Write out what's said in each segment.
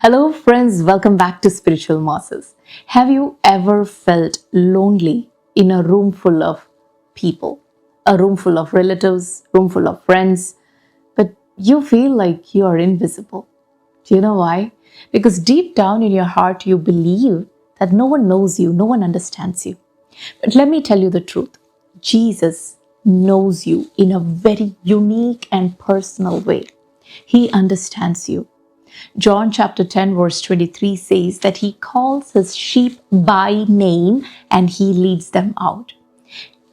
Hello, friends. Welcome back to Spiritual Morsels. Have you ever felt lonely in a room full of people, a room full of relatives, room full of friends, but you feel like you are invisible? Do you know why? Because deep down in your heart, you believe that no one knows you, no one understands you. But let me tell you the truth. Jesus knows you in a very unique and personal way. He understands you. John chapter 10 verse 23 says that he calls his sheep by name and he leads them out.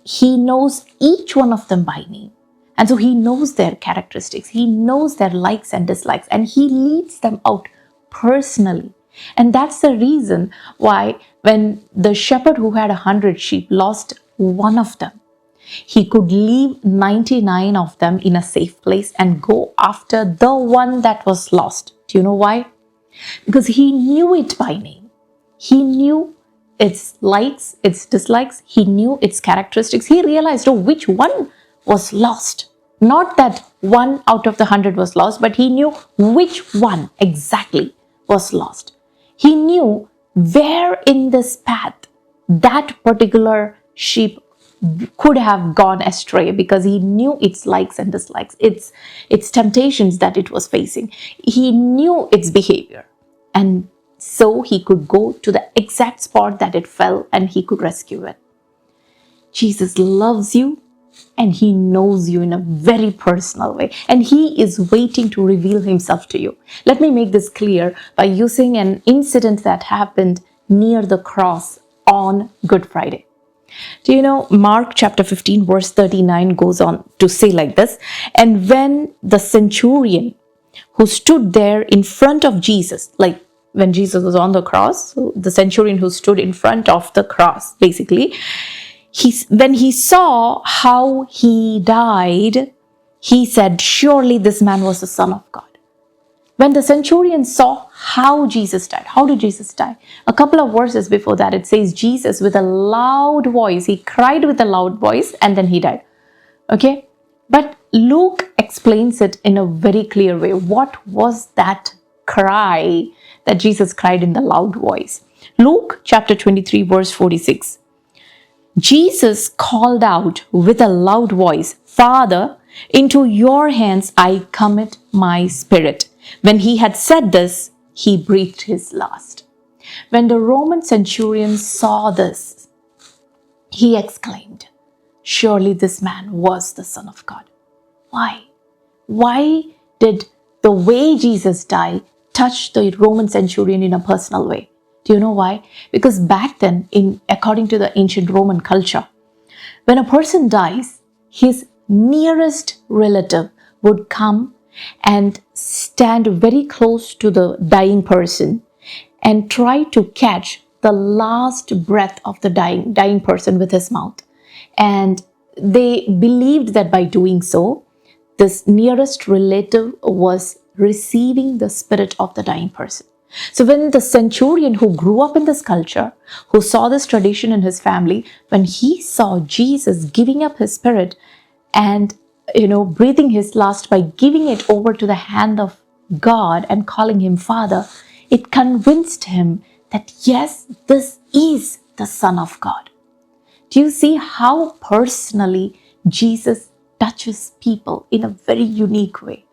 He knows each one of them by name. And so he knows their characteristics. He knows their likes and dislikes and he leads them out personally. And that's the reason why when the shepherd who had 100 sheep lost one of them, he could leave 99 of them in a safe place and go after the one that was lost. Do you know why? Because he knew it by name. He knew its likes, its dislikes. He knew its characteristics. He realized, which one was lost. Not that one out of the 100 was lost, but he knew which one exactly was lost. He knew where in this path that particular sheep could have gone astray because he knew its likes and dislikes, its temptations that it was facing. He knew its behavior. And so he could go to the exact spot that it fell and he could rescue it. Jesus loves you and he knows you in a very personal way. And he is waiting to reveal himself to you. Let me make this clear by using an incident that happened near the cross on Good Friday. Do you know Mark chapter 15 verse 39 goes on to say like this, and when the centurion who stood there in front of Jesus, like when Jesus was on the cross, so the centurion who stood in front of the cross, basically, when he saw how he died, he said, surely this man was the Son of God. When the centurion saw how Jesus died, how did Jesus die? A couple of verses before that, it says Jesus with a loud voice, he cried with a loud voice and then he died. Okay? But Luke explains it in a very clear way. What was that cry that Jesus cried in the loud voice? Luke chapter 23 verse 46. Jesus called out with a loud voice, Father, into your hands I commit my spirit. When he had said this, he breathed his last. When the Roman centurion saw this, he exclaimed, surely this man was the Son of God. Why? Why did the way Jesus died touch the Roman centurion in a personal way? Do you know why? Because back then, according to the ancient Roman culture, when a person dies, his nearest relative would come and stand very close to the dying person and try to catch the last breath of the dying person with his mouth. And they believed that by doing so, this nearest relative was receiving the spirit of the dying person. So when the centurion who grew up in this culture, who saw this tradition in his family, when he saw Jesus giving up his spirit and breathing his last by giving it over to the hand of God and calling him Father, it convinced him that yes, this is the Son of God. Do you see how personally Jesus touches people in a very unique way?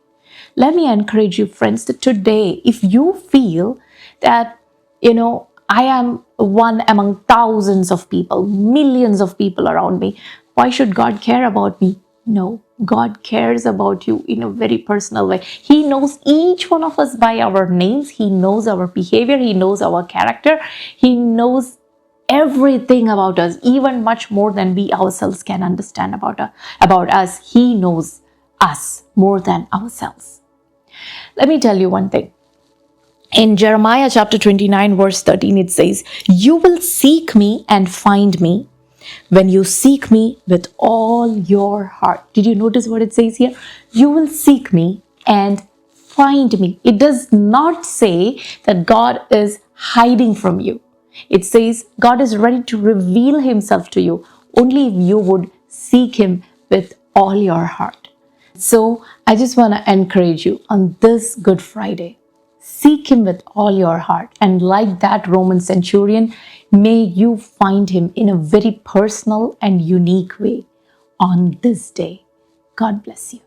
Let me encourage you, friends, that today, if you feel that, I am one among thousands of people, millions of people around me, why should God care about me? No, God cares about you in a very personal way. He knows each one of us by our names. He knows our behavior. He knows our character. He knows everything about us, even much more than we ourselves can understand about us. He knows us more than ourselves. Let me tell you one thing. In Jeremiah chapter 29 verse 13, it says, you will seek me and find me when you seek me with all your heart. Did you notice what it says here? You will seek me and find me. It does not say that God is hiding from you. It says God is ready to reveal himself to you only if you would seek him with all your heart. So I just want to encourage you on this Good Friday, Seek him with all your heart. And like that Roman centurion, may you find him in a very personal and unique way on this day. God bless you.